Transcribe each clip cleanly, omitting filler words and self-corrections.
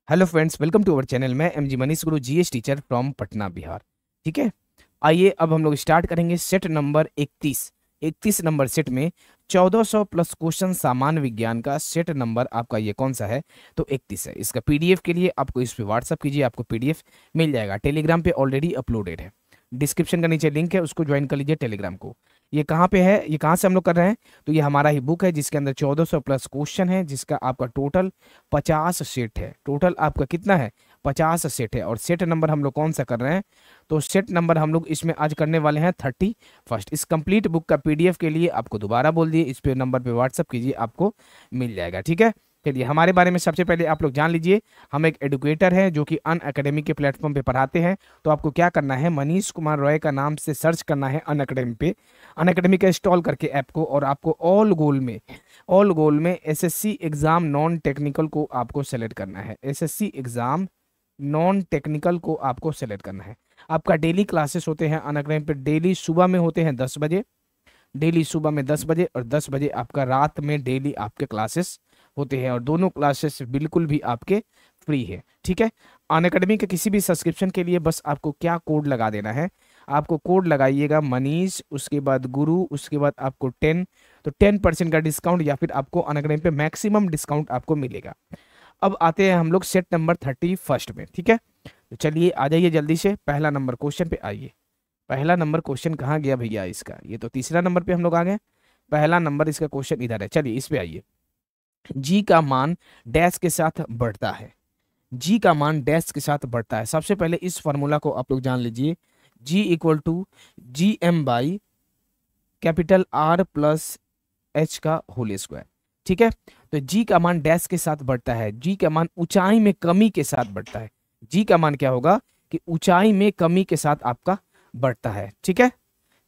Hello friends, welcome to our channel. मैं MG Manish Guru, GS teacher from Patna, Bihar. ठीक है, आइए अब हम लोग स्टार्ट करेंगे सेट नंबर 31। 31 नंबर सेट में 1400 प्लस क्वेश्चन सामान्य विज्ञान का सेट नंबर आपका ये कौन सा है? तो 31 है। इसका पीडीएफ के लिए आपको इस पे व्हाट्सअप कीजिए, आपको पीडीएफ मिल जाएगा। टेलीग्राम पे ऑलरेडी अपलोडेड है, डिस्क्रिप्शन का नीचे लिंक है, उसको ज्वाइन कर लीजिए टेलीग्राम को। ये कहाँ पे है, ये कहाँ से हम लोग कर रहे हैं? तो ये हमारा ही बुक है जिसके अंदर 1400 प्लस क्वेश्चन है, जिसका आपका टोटल 50 सेट है। टोटल आपका कितना है? 50 सेट है। और सेट नंबर हम लोग कौन सा कर रहे हैं? तो सेट नंबर हम लोग इसमें आज करने वाले हैं 31। इस कंप्लीट बुक का पीडीएफ के लिए आपको दोबारा बोल दिए, इस पे नंबर पे व्हाट्सअप कीजिए, आपको मिल जाएगा। ठीक है, चलिए हमारे बारे में सबसे पहले आप लोग जान लीजिए। हम एक एडुकेटर हैं जो कि अन अकेडमी के प्लेटफॉर्म पे पढ़ाते हैं। तो आपको क्या करना है, मनीष कुमार रॉय का नाम से सर्च करना है अन अकेडमी पे, अन अकेडमी का इंस्टॉल करके ऐप को, और आपको ऑल गोल में एसएससी एग्जाम नॉन टेक्निकल को आपको सेलेक्ट करना है। एसएससी एग्जाम नॉन टेक्निकल को आपको सेलेक्ट करना है। आपका डेली क्लासेस होते हैं अन अकेडमी पे, डेली सुबह में होते हैं 10 बजे, डेली सुबह में 10 बजे, और 10 बजे आपका रात में डेली आपके क्लासेस होते हैं। और दोनों क्लासेस बिल्कुल भी आपके फ्री है। ठीक है, अनअकैडमी के किसी भी सब्सक्रिप्शन के लिए बस आपको क्या कोड लगा देना है, आपको कोड लगाइएगा मनीष, उसके बाद गुरु, उसके बाद आपको 10, तो 10% का डिस्काउंट, या फिर आपको अनअकैडमी पे मैक्सिमम डिस्काउंट आपको मिलेगा। अब आते हैं हम लोग सेट नंबर 31 में। ठीक है, तो चलिए आ जाइए जल्दी से, पहला नंबर क्वेश्चन पे आइए। पहला नंबर क्वेश्चन कहाँ गया भैया इसका? ये तो तीसरा नंबर पे हम लोग आ गए। पहला नंबर इसका क्वेश्चन इधर है, चलिए इस पे आइए। जी का मान डैश के साथ बढ़ता है। जी का मान डैश के साथ बढ़ता है। सबसे पहले इस फॉर्मूला को आप लोग जान लीजिए, G equal to G M by capital R plus H का होल स्क्वायर। ठीक है, तो जी का मान डैश के साथ बढ़ता है, जी का मान ऊंचाई में कमी के साथ बढ़ता है। जी का मान क्या होगा कि ऊंचाई में कमी के साथ आपका बढ़ता है। ठीक है,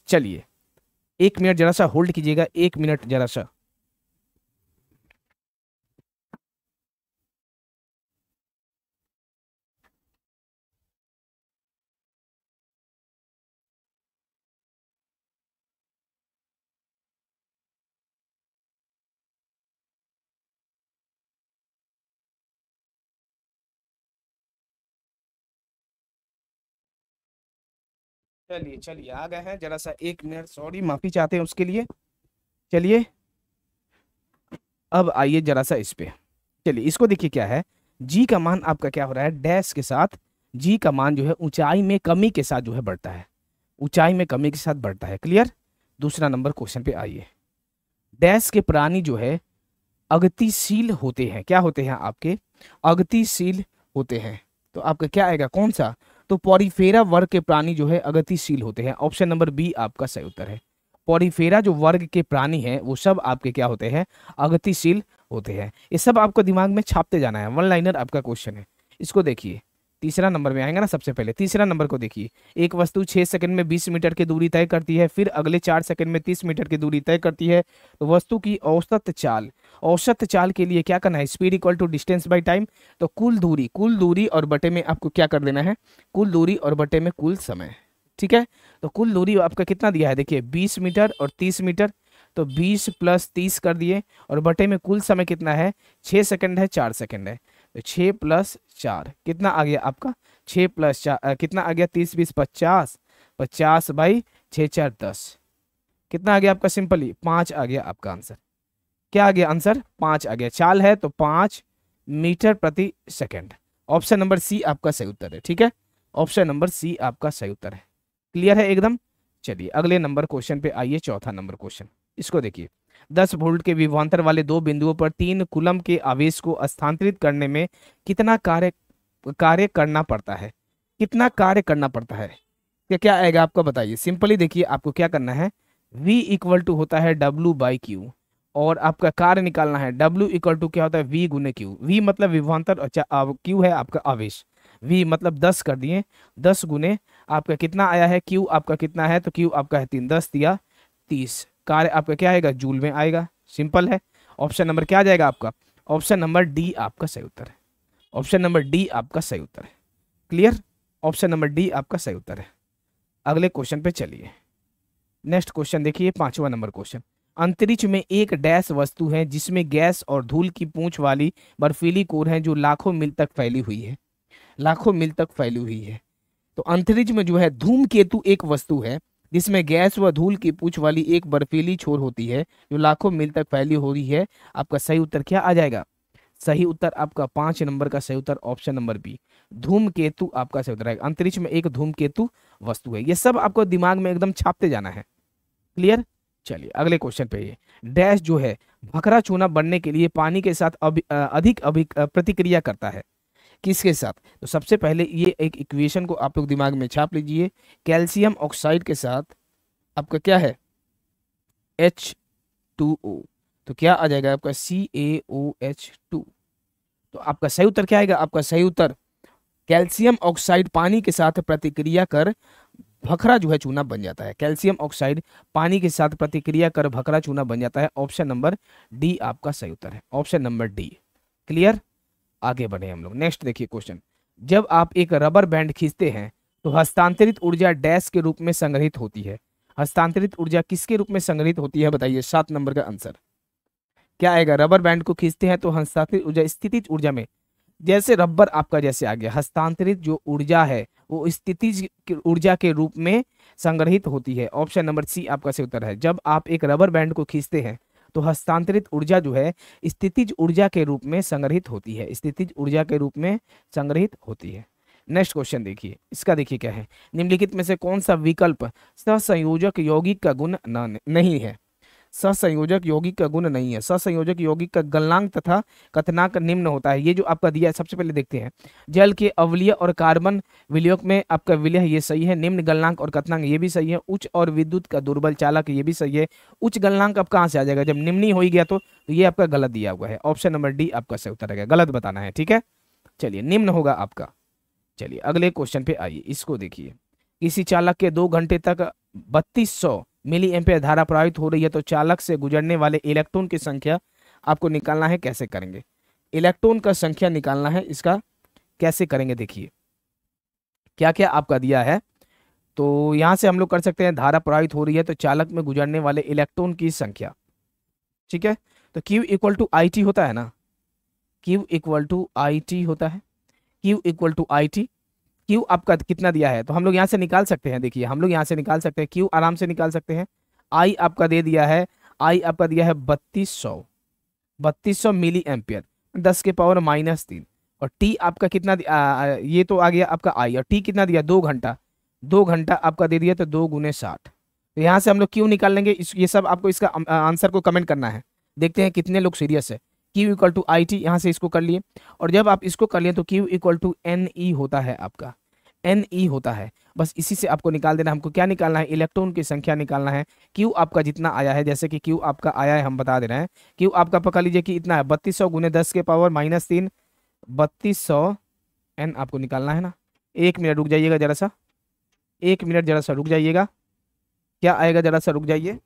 चलिए 1 मिनट जरा सा होल्ड कीजिएगा, 1 मिनट जरा सा। चलिए चलिए आ गए हैं, जरा सा 1 मिनट, सॉरी माफी चाहते हैं उसके लिए। चलिए अब आइए जरा सा इस पे। चलिए इसको देखिए क्या है, जी का मान आपका क्या हो रहा है, डैश के साथ जी का मान जो है ऊंचाई में कमी के साथ जो है बढ़ता है, ऊंचाई में कमी के साथ बढ़ता है। क्लियर? दूसरा नंबर क्वेश्चन पे आइए। डैश के प्राणी जो है अगतिशील होते हैं। क्या होते हैं आपके? अगतिशील होते हैं। तो आपका क्या आएगा, कौन सा? तो पॉरीफेरा वर्ग के प्राणी जो है अगतिशील होते हैं। ऑप्शन नंबर बी आपका सही उत्तर है। पॉरीफेरा जो वर्ग के प्राणी हैं वो सब आपके क्या होते हैं? अगतिशील होते हैं। ये सब आपको दिमाग में छापते जाना है, वन लाइनर आपका क्वेश्चन है। इसको देखिए, तीसरा नंबर में आएगा ना। सबसे पहले तीसरा नंबर को देखिए। एक वस्तु 6 सेकंड में 20 मीटर की दूरी तय करती है, फिर अगले 4 सेकंड में 30 मीटर की दूरी तय करती है। तो वस्तु की औसत चाल के लिए क्या करना है? Speed equal to distance by time. तो कुल दूरी और बटे में आपको क्या कर देना है? कुल दूरी और बटे में कुल समय। ठीक है, तो कुल दूरी आपका कितना दिया है, देखिए 20 मीटर और 30 मीटर। तो 20 प्लस 30 कर दिए, और बटे में कुल समय कितना है? 6 सेकंड है, 4 सेकंड है। तो 6 प्लस 4 कितना आ गया आपका? 6 प्लस 4 कितना आ गया? 30 20 50, 50 बाई 6 4 10, कितना आ गया आपका? सिंपली 5 आ गया आपका आंसर। क्या आ गया आंसर? 5 आ गया। चाल है तो 5 मीटर प्रति सेकंड। ऑप्शन नंबर सी आपका सही उत्तर है। ठीक है, ऑप्शन नंबर सी आपका सही उत्तर है। क्लियर है एकदम? चलिए अगले नंबर क्वेश्चन पे आइए, चौथा नंबर क्वेश्चन। इसको देखिए, 10 वोल्ट के विभवांतर वाले दो बिंदुओं पर 3 कूलम के आवेश को स्थानांतरित करने में कितना कार्य करना पड़ता है? कितना कार्य करना पड़ता है? क्या क्या आएगा आपको बताइए। सिंपली देखिए, आपको क्या करना है, V इक्वल टू होता है W बाई क्यू, और आपका कार्य निकालना है W इक्वल टू क्या होता है? V गुने क्यू। V मतलब विभवांतर, अच्छा Q है आपका आवेश। V मतलब 10 कर दिए, 10 गुने आपका कितना आया है? Q आपका कितना है? तो Q आपका है 3, 10 दिया 30। कार्य आपका क्या आएगा? जूल में आएगा। सिंपल है। ऑप्शन नंबर क्या आ जाएगा आपका? ऑप्शन नंबर डी आपका सही उत्तर है। ऑप्शन नंबर डी आपका सही उत्तर है। क्लियर? ऑप्शन नंबर डी आपका सही उत्तर है। अगले क्वेश्चन पे चलिए। नेक्स्ट क्वेश्चन देखिए, 5वां नंबर क्वेश्चन। अंतरिक्ष में एक डैश वस्तु है जिसमें गैस और धूल की पूंछ वाली बर्फीली कोर है जो लाखों मील तक फैली हुई है। लाखों मील तक फैली हुई है। तो अंतरिक्ष में जो है धूमकेतु एक वस्तु है जिसमें गैस व धूल की पूंछ वाली एक बर्फीली छोर होती है जो लाखों मील तक फैली हो रही है। आपका सही उत्तर क्या आ जाएगा? सही उत्तर आपका 5 नंबर का सही उत्तर ऑप्शन नंबर बी, धूमकेतु आपका सही उत्तर आएगा। अंतरिक्ष में एक धूमकेतु वस्तु है। ये सब आपको दिमाग में एकदम छापते जाना है। क्लियर? चलिए अगले क्वेश्चन पे। ये डैश जो है भखरा चूना बनने के लिए पानी के साथ अधिक प्रतिक्रिया करता है। किसके साथ? तो सबसे पहले ये एक इक्वेशन को आप लोग दिमाग में छाप लीजिए। कैल्शियम ऑक्साइड के साथ आपका क्या है? H2O। तो क्या आ जाएगा आपका? CaOH2। तो आपका सही उत्तर क्या आएगा? आपका सही उत्तर कैल्शियम ऑक्साइड पानी के साथ प्रतिक्रिया कर भखरा जो है चूना बन जाता है। कैल्शियम ऑक्साइड पानी के साथ प्रतिक्रिया कर भखरा चूना बन जाता है। ऑप्शन नंबर डी आपका सही उत्तर है। Option number D. क्लियर? आगे बढ़े हम लोग। नेक्स्ट देखिए क्वेश्चन। जब आप एक रबर बैंड खींचते हैं तो हस्तांतरित ऊर्जा डैश के रूप में संग्रहित होती है। हस्तांतरित ऊर्जा किसके रूप में संग्रहित होती है? बताइए। 7 नंबर का आंसर क्या आएगा? रबर बैंड को खींचते हैं तो हस्तांतरित ऊर्जा स्थितिज ऊर्जा में, जैसे रबर आपका जैसे आ गया, हस्तांतरित जो ऊर्जा है वो स्थितिज ऊर्जा के रूप में संग्रहित होती है। ऑप्शन नंबर सी आपका सही उत्तर है। जब आप एक रबर बैंड को खींचते हैं तो हस्तांतरित ऊर्जा जो है स्थितिज ऊर्जा के रूप में संग्रहित होती है। स्थितिज ऊर्जा के रूप में संग्रहित होती है। नेक्स्ट क्वेश्चन देखिए। इसका देखिए क्या है। निम्नलिखित में से कौन सा विकल्प सहसंयोजक यौगिक का गुण नहीं है? सहसंयोजक यौगिक का गुण नहीं है। सहसंयोजक यौगिक का गलनांक तथा कथनांक निम्न होता है। ये जो आपका दिया है सबसे पहले देखते हैं। जल के अवलीय और कार्बन विलयक में आपका विलय ये सही है। निम्न गलनांक और कथनांक ये भी सही है। उच्च और विद्युत का दुर्बल चालक ये भी सही है। उच्च गलनांक अब कहाँ से आ जाएगा? जब निम्न हो ही गया तो ये आपका गलत दिया हुआ है। ऑप्शन नंबर डी आपका सही उत्तर है। गलत बताना है। ठीक है, चलिए निम्न होगा आपका। चलिए अगले क्वेश्चन पे आइए। इसको देखिए। किसी चालक के 2 घंटे तक 3200 मिली एम्पेयर धारा प्रवाहित हो रही है तो चालक से गुजरने वाले इलेक्ट्रॉन की संख्या आपको निकालना है। कैसे करेंगे? इलेक्ट्रॉन का संख्या निकालना है। इसका कैसे करेंगे देखिए। क्या क्या आपका दिया है तो यहां से हम लोग कर सकते हैं। धारा प्रवाहित हो रही है तो चालक में गुजरने वाले इलेक्ट्रॉन की संख्या। ठीक है, तो Q equal to I T होता है ना। Q equal to I T होता है। Q equal to I T. Q आपका कितना दिया है तो हम लोग यहाँ से निकाल सकते हैं। देखिए हम लोग यहाँ से निकाल सकते हैं। Q आराम से निकाल सकते हैं। I आपका दे दिया है। I आपका दिया है 3200 मिली एम्पियर 10 के पावर -3। और T आपका कितना ये तो आ गया आपका I। और T कितना दिया? 2 घंटा। 2 घंटा आपका दे दिया तो 2 × 60। तो यहाँ से हम लोग Q निकाल लेंगे। ये सब आपको इसका आंसर को कमेंट करना है। देखते हैं कितने लोग सीरियस है। Q equal to I T, यहाँ से इसको कर लिए। और जब आप इसको कर लिए तो Q इक्वल टू NE होता है आपका। NE होता है। बस इसी से आपको निकाल देना। हमको क्या निकालना है? इलेक्ट्रॉन की संख्या निकालना है। Q आपका जितना आया है, जैसे कि Q आपका आया है हम बता दे रहे हैं। Q आपका पकड़ लीजिए कि इतना है 3200 × 10 के पावर -3। 3200 N आपको निकालना है ना। 1 मिनट रुक जाइएगा जरा सा। 1 मिनट जरा सा रुक जाइएगा। क्या आएगा? जरा सा रुक जाइए।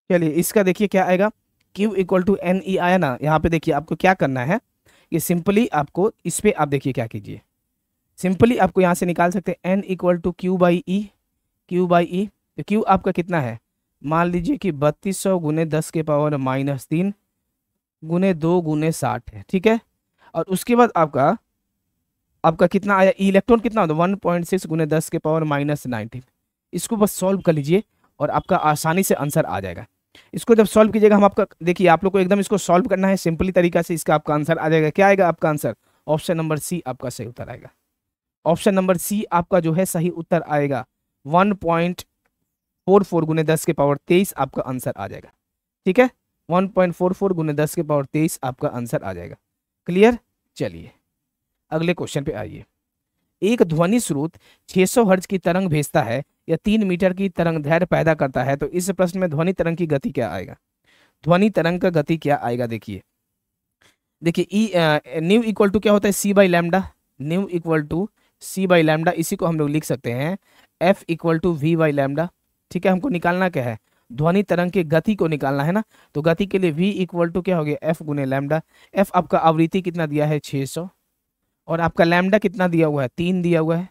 चलिए इसका देखिए क्या आएगा। Q इक्वल टू NE आया ना। यहाँ पे देखिए आपको क्या करना है। ये सिंपली आपको इस पे आप देखिए क्या कीजिए। सिंपली आपको यहाँ से निकाल सकते हैं N equal to Q/E। Q/E तो Q आपका कितना है? मान लीजिए कि 3200 × 10 के पावर -3 × 2 × 60 है। ठीक है, और उसके बाद आपका कितना आया? इलेक्ट्रॉन कितना होता है? 1.6 × 10 के पावर -19। इसको बस सॉल्व कर लीजिए और आपका आसानी से आंसर आ जाएगा। इसको जब सॉल्व कीजिएगा हम आपका देखिए आप लोग को एकदम इसको सॉल्व करना है सिंपली तरीका से। इसका आपका आंसर आ जाएगा। क्या आएगा आपका आंसर? ऑप्शन नंबर सी आपका सही उत्तर आएगा। ऑप्शन नंबर सी आपका जो है सही उत्तर आएगा। 1.44 × 10 के पावर 23 आपका आंसर आ जाएगा। ठीक है, 1.44 × 10 के पावर 23 आपका आंसर आ जाएगा। क्लियर? चलिए अगले क्वेश्चन पे आइए। एक ध्वनि स्रोत 600 हर्ट्ज की तरंग भेजता है या 3 मीटर की तरंग दैर्घ्य पैदा करता है तो इस प्रश्न में ध्वनि तरंग की गति क्या आएगा? ध्वनि तरंग का गति क्या आएगा? देखिए न्यू इक्वल टू क्या होता है? C/λ। New equal to c/λ, इसी को हम लोग लिख सकते हैं f = v/λ। ठीक है, हमको निकालना क्या है, ध्वनि तरंग की गति को निकालना है ना, तो गति के लिए v = क्या हो गया, f × लैम्डा। f आपका आवृत्ति कितना दिया है 600, और आपका लैम्डा कितना दिया हुआ है 3 दिया हुआ है,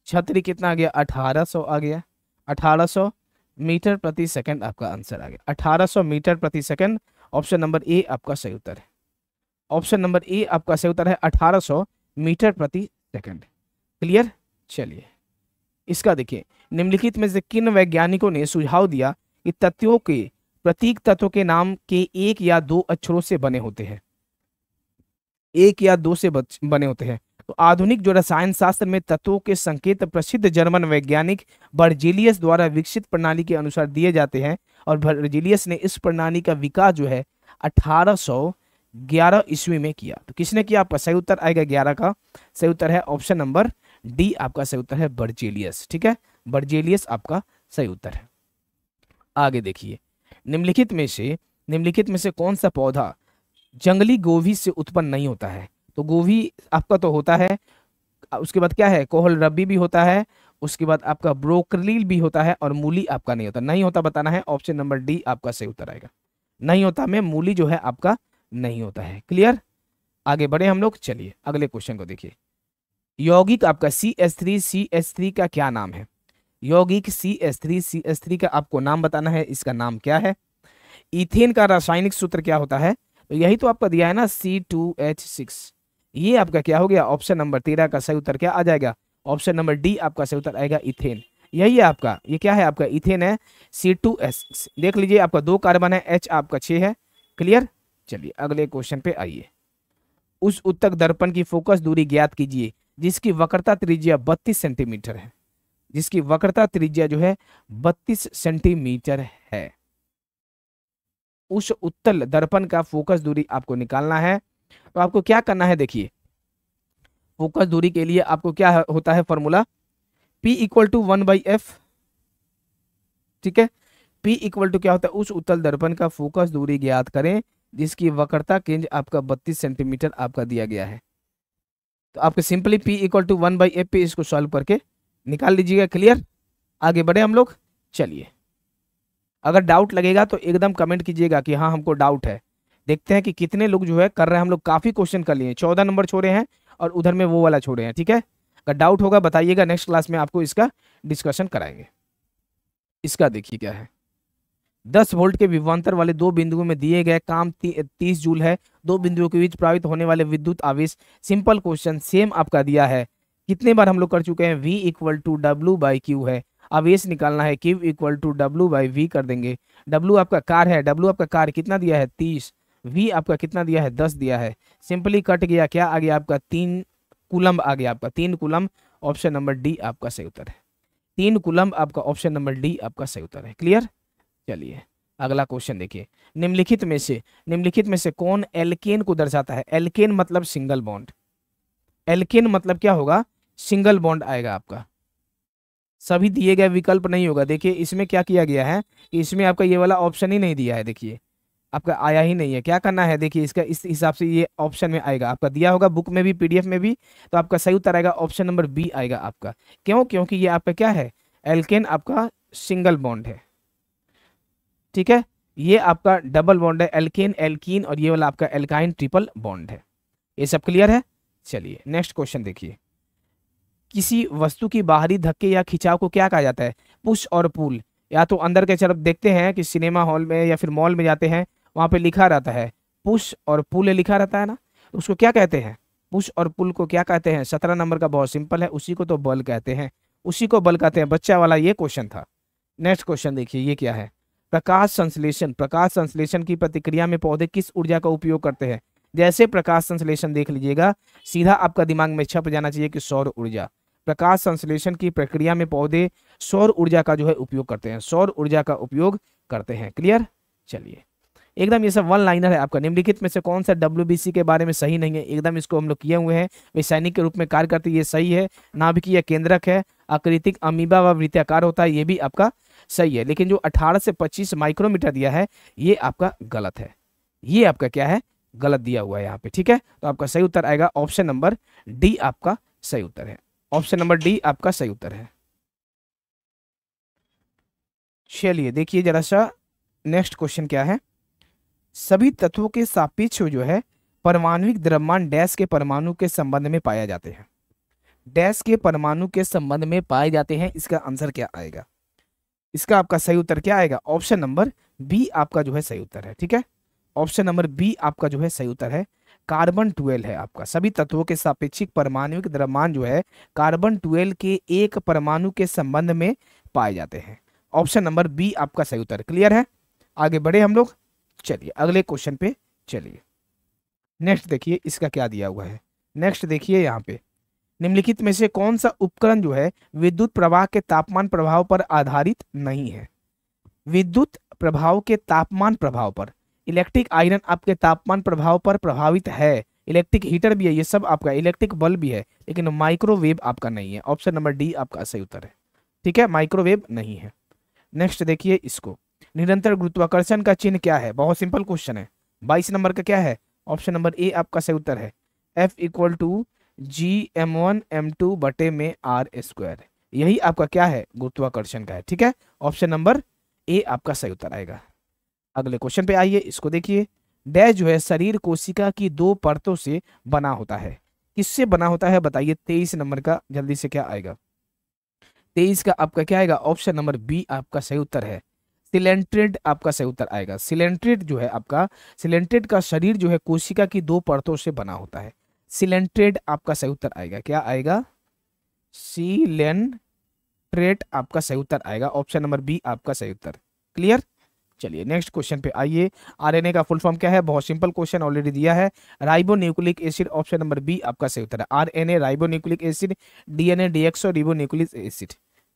छतरी कितना आ गया 1800 आ गया, 1800 मीटर प्रति सेकंड आपका आंसर आ गया, 1800 मीटर प्रति सेकंड। ऑप्शन नंबर ए आपका सही उत्तर है, ऑप्शन नंबर ए आपका सही उत्तर है 1800 मीटर प्रति सेकंड। क्लियर। चलिए इसका देखिए, निम्नलिखित में से किन वैज्ञानिकों ने सुझाव दिया कि तत्वों के प्रतीक तत्व के नाम के 1 या 2 अक्षरों से बने होते हैं, 1 या 2 से बने होते हैं। तो आधुनिक जो रसायन शास्त्र में तत्वों के संकेत प्रसिद्ध जर्मन वैज्ञानिक बर्जेलियस द्वारा विकसित प्रणाली के अनुसार दिए जाते हैं, और बर्जेलियस ने इस प्रणाली का विकास जो है 1811 ईस्वी में किया। तो किसने किया, आपका सही उत्तर आएगा 11 का सही उत्तर है ऑप्शन नंबर डी, आपका सही उत्तर है बर्जेलियस। ठीक है, बर्जेलियस आपका सही उत्तर है। आगे देखिए, निम्नलिखित में से कौन सा पौधा जंगली गोभी से उत्पन्न नहीं होता है। तो गोभी आपका तो होता है, उसके बाद क्या है, कोहलरबी भी होता है, उसके बाद आपका ब्रोकली भी होता है, और मूली आपका नहीं होता। नहीं होता बताना है, ऑप्शन नंबर डी आपका सही उत्तर आएगा। नहीं होता में मूली जो है आपका नहीं होता है। क्लियर। आगे बढ़े हम लोग, चलिए अगले क्वेश्चन को देखिए। यौगिक आपका CH3 का क्या नाम है। यौगिक CH3 का आपको नाम बताना है, इसका नाम क्या है। इथेन का रासायनिक सूत्र क्या होता है, तो यही तो आपका दिया है ना C2H6। ये आपका क्या हो गया, ऑप्शन नंबर 13 का सही उत्तर क्या आ जाएगा, ऑप्शन नंबर डी आपका सही उत्तर आएगा इथेन। यही है आपका, ये क्या है आपका इथेन है C2H6। देख लीजिए आपका 2 कार्बन है, H आपका 6 है। क्लियर। चलिए अगले क्वेश्चन पे आइए। उस उत्तक दर्पण की फोकस दूरी ज्ञात कीजिए जिसकी वक्रता त्रिज्या 32 सेंटीमीटर है, जिसकी वक्रता त्रिज्या जो है 32 सेंटीमीटर है। उस उत्तल दर्पण का फोकस दूरी आपको निकालना है। तो आपको क्या करना है, देखिए फोकस दूरी के लिए आपको क्या होता है फॉर्मूला, P = 1/f। ठीक है, P = क्या होता है, उस उत्तल दर्पण का फोकस दूरी ज्ञात करें जिसकी वक्रता केंद्र आपका 32 सेंटीमीटर आपका दिया गया है। तो आपके सिंपली P = 1/f पे इसको सॉल्व करके निकाल लीजिएगा। क्लियर। आगे बढ़े हम लोग, चलिए अगर डाउट लगेगा तो एकदम कमेंट कीजिएगा कि हाँ हमको डाउट है। देखते हैं कि कितने लोग जो है कर रहे हैं। हम लोग काफी क्वेश्चन कर लिए, 14 नंबर छोड़े हैं और उधर में वो वाला छोड़े हैं। ठीक है, अगर डाउट होगा बताइएगा, नेक्स्ट क्लास में आपको इसका डिस्कशन कराएंगे। इसका देखिए क्या है, 10 वोल्ट के विभवांतर वाले 2 बिंदुओं में दिए गए काम 30 जूल है। 2 बिंदुओं के बीच प्रवाहित होने वाले विद्युत आवेश, सिंपल क्वेश्चन सेम आपका दिया है। कितने बार हम लोग कर चुके हैं, V = W/Q है। आवेश निकालना है, Q = W/V कर देंगे। W आपका कार है, W आपका कार कितना दिया है 30, V आपका कितना दिया है 10 दिया है। सिंपली कट गया, क्या आ गया आपका 3 कूलम्ब आ गया, आपका 3 कूलम्ब। ऑप्शन नंबर डी आपका सही उत्तर है, 3 कूलम्ब आपका ऑप्शन नंबर डी आपका सही उत्तर है। क्लियर। चलिए अगला क्वेश्चन देखिए। निम्नलिखित में से कौन एल्केन को दर्शाता है। एल्केन मतलब सिंगल बॉन्ड, एल्केन मतलब क्या होगा, सिंगल बॉन्ड आएगा आपका। सभी दिए गए विकल्प नहीं होगा। देखिए इसमें क्या किया गया है कि इसमें आपका ये वाला ऑप्शन ही नहीं दिया है, देखिए आपका आया ही नहीं है। क्या करना है, देखिए इसका इस हिसाब से ये ऑप्शन में आएगा। आपका दिया होगा बुक में भी, PDF में भी, तो आपका सही उत्तर आएगा ऑप्शन नंबर बी आएगा आपका। क्यों, क्योंकि ये आपका क्या है, एल्केन आपका सिंगल बॉन्ड है। ठीक है, ये आपका डबल बॉन्ड है, एल्केन एल्कीन, और ये वाला आपका एल्काइन ट्रिपल बॉन्ड है। ये सब क्लियर है। चलिए नेक्स्ट क्वेश्चन देखिए। किसी वस्तु की बाहरी धक्के या खिंचाव को क्या कहा जाता है, पुश और पुल। या तो अंदर के तरफ देखते हैं कि सिनेमा हॉल में या फिर मॉल में जाते हैं, वहां पे लिखा रहता है पुश और पुल लिखा रहता है ना, उसको क्या कहते हैं, पुश और पुल को क्या कहते हैं। 17 नंबर का बहुत सिंपल है, उसी को तो बल कहते हैं, उसी को बल कहते हैं। बच्चा वाला ये क्वेश्चन था। नेक्स्ट क्वेश्चन देखिए, ये क्या है, प्रकाश संश्लेषण। प्रकाश संश्लेषण की प्रतिक्रिया में पौधे किस ऊर्जा का उपयोग करते हैं। जैसे प्रकाश संश्लेषण देख लीजिएगा, सीधा आपका दिमाग में छप जाना चाहिए कि सौर ऊर्जा। प्रकाश संश्लेषण की प्रक्रिया में पौधे सौर ऊर्जा का जो है उपयोग करते हैं, सौर ऊर्जा का उपयोग करते हैं। क्लियर। चलिए एकदम ये सब वन लाइनर है आपका। निम्नलिखित में से कौन सा WBC के बारे में सही नहीं है, एकदम इसको हम लोग किए हुए हैं। वे सैनिक के रूप में कार्य करते, ये सही है। नाभिकीय केंद्रक है, आकृतिक अमीबा व वृत्ताकार होता है, ये भी आपका सही है। लेकिन जो 18 से 25 माइक्रोमीटर दिया है ये आपका गलत है, ये आपका क्या है, गलत दिया हुआ है यहाँ पे। ठीक है, तो आपका सही उत्तर आएगा ऑप्शन नंबर डी आपका सही उत्तर है। ऑप्शन नंबर डी आपका सही उत्तर है। चलिए देखिए जरा सा नेक्स्ट क्वेश्चन क्या है। सभी तत्वों के सापेक्ष जो है परमाणुविक द्रव्यमान डैश के परमाणु के संबंध में पाए जाते हैं। डैश के परमाणु के संबंध में पाए जाते हैं, इसका आंसर क्या आएगा? इसका आपका सही उत्तर क्या आएगा? ऑप्शन नंबर बी आपका जो है सही उत्तर है। ठीक है, ऑप्शन नंबर बी आपका जो है सही उत्तर है। कार्बन 12 है आपका। सभी तत्वों के सापेक्षिक परमाणुविक द्रव्यमान जो है कार्बन 12 के एक परमाणु के संबंध में पाए जाते हैं। ऑप्शन नंबर बी आपका सही उत्तर। क्लियर है? आगे बढ़े हम लोग। चलिए अगले क्वेश्चन पे चलिए। नेक्स्ट देखिए इसका क्या दिया हुआ है। नेक्स्ट देखिए यहाँ पे, निम्नलिखित में से कौन सा उपकरण जो है विद्युत प्रवाह के तापमान प्रभाव पर आधारित नहीं है? विद्युत प्रभाव के तापमान प्रभाव पर, इलेक्ट्रिक आयरन आपके तापमान प्रभाव पर प्रभावित है, इलेक्ट्रिक हीटर भी है, ये सब आपका, इलेक्ट्रिक बल्ब भी है, लेकिन माइक्रोवेव आपका नहीं है। ऑप्शन नंबर डी आपका सही उत्तर है। ठीक है, माइक्रोवेव नहीं है। नेक्स्ट देखिए इसको, निरंतर गुरुत्वाकर्षण का चिन्ह क्या है? बहुत सिंपल क्वेश्चन है। 22 नंबर का क्या है? ऑप्शन नंबर ए आपका सही उत्तर है। F equal to G m1m2 बटे में r²। यही आपका क्या है? गुरुत्वाकर्षण का है। ठीक है, ऑप्शन नंबर ए आपका सही उत्तर आएगा। अगले क्वेश्चन पे आइए, इसको देखिए। डैश जो है शरीर कोशिका की 2 परतों से बना होता है। किससे बना होता है बताइए? 23 नंबर का जल्दी से क्या आएगा? 23 का आपका क्या आएगा? ऑप्शन नंबर बी आपका सही उत्तर है। सिलेंट्रेड आपका सही उत्तर आएगा। सिलेंट्रेड जो है आपका, सिलेंट्रेड का शरीर जो है कोशिका की 2 परतों से बना होता है। सिलेंट्रेड आपका सही उत्तर आएगा। क्या आएगा? सिलेंट्रेड आपका सही उत्तर आएगा। ऑप्शन नंबर बी आपका सही उत्तर। क्लियर? चलिए नेक्स्ट क्वेश्चन पे आइए। आरएनए का फुल फॉर्म क्या है? बहुत सिंपल क्वेश्चन ऑलरेडी दिया है, ribonucleic acid. Option number B आपका सही उत्तर है। RNA ribonucleic acid, DNA deoxy ribonucleic acid.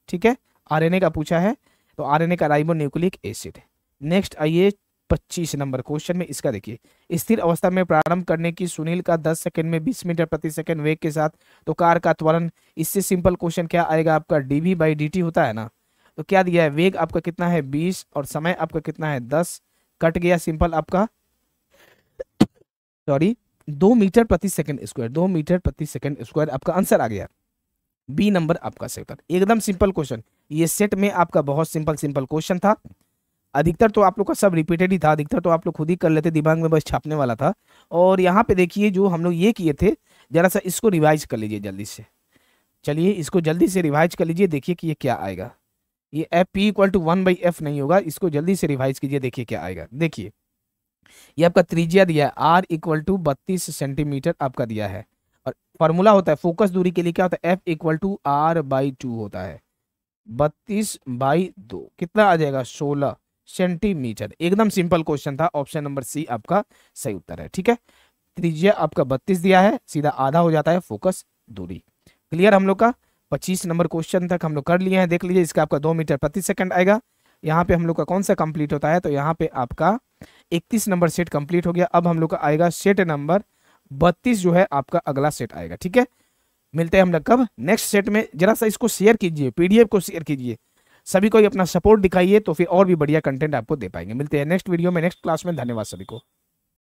ठीक है, आरएनए का पूछा है तो आरएनए का राइबोन्यूक्लिक एसिड। नेक्स्ट आइए 25 नंबर क्वेश्चन में, इसका देखिए। स्थिर अवस्था में प्रारंभ करने की सुनील का 10 सेकंड में 20 मीटर प्रति सेकंड वेग के साथ तो कार का त्वरण, इससे सिंपल क्वेश्चन क्या आएगा आपका? dv/dt होता है ना, तो क्या दिया है? वेग आपका कितना है? 20 और समय आपका कितना है? 10। कट गया सिंपल आपका, सॉरी, 2 मीटर प्रति सेकंड स्क्वायर। 2 मीटर प्रति सेकंड स्क्वायर आपका आंसर आ गया। बी नंबर आपका सही उत्तर। एकदम सिंपल क्वेश्चन, ये सेट में आपका बहुत सिंपल क्वेश्चन था। अधिकतर तो आप लोग का सब रिपीटेड ही था, अधिकतर तो आप लोग खुद ही कर लेते, दिमाग में बस छापने वाला था। और यहाँ पे देखिए जो हम लोग ये किए थे, जरा सा इसको रिवाइज कर लीजिए जल्दी से। चलिए इसको जल्दी से रिवाइज कर लीजिए, देखिए कि ये क्या आएगा। ये F P equal to 1/f नहीं होगा, इसको जल्दी से रिवाइज कीजिए, देखिए क्या आएगा। देखिए ये आपका त्रिज्या दिया है, r इक्वल टू 32 सेंटीमीटर आपका दिया है। और फॉर्मूला होता है फोकस दूरी के लिए, क्या होता है? f इक्वल टू r/2 होता है। 32/2 कितना आ जाएगा? 16 सेंटीमीटर। एकदम सिंपल क्वेश्चन था। ऑप्शन नंबर सी आपका सही उत्तर है। ठीक है, त्रिज्या आपका 32 दिया है, सीधा आधा हो जाता है फोकस दूरी। क्लियर? हम लोग का 25 नंबर क्वेश्चन तक हम लोग कर लिए हैं। देख लीजिए, इसका आपका 2 मीटर प्रति सेकंड आएगा। यहाँ पे हम लोग का कौन सा कंप्लीट होता है? तो यहाँ पे आपका 31 नंबर सेट कंप्लीट हो गया। अब हम लोग का आएगा सेट नंबर 32 जो है आपका अगला सेट आएगा। ठीक है, मिलते हैं हम लोग कब? नेक्स्ट सेट में। जरा सा इसको शेयर कीजिए, पीडीएफ को शेयर कीजिए, सभी को अपना सपोर्ट दिखाइए, तो फिर और भी बढ़िया कंटेंट आपको दे पाएंगे। मिलते हैं नेक्स्ट वीडियो में, नेक्स्ट क्लास में। धन्यवाद सभी को।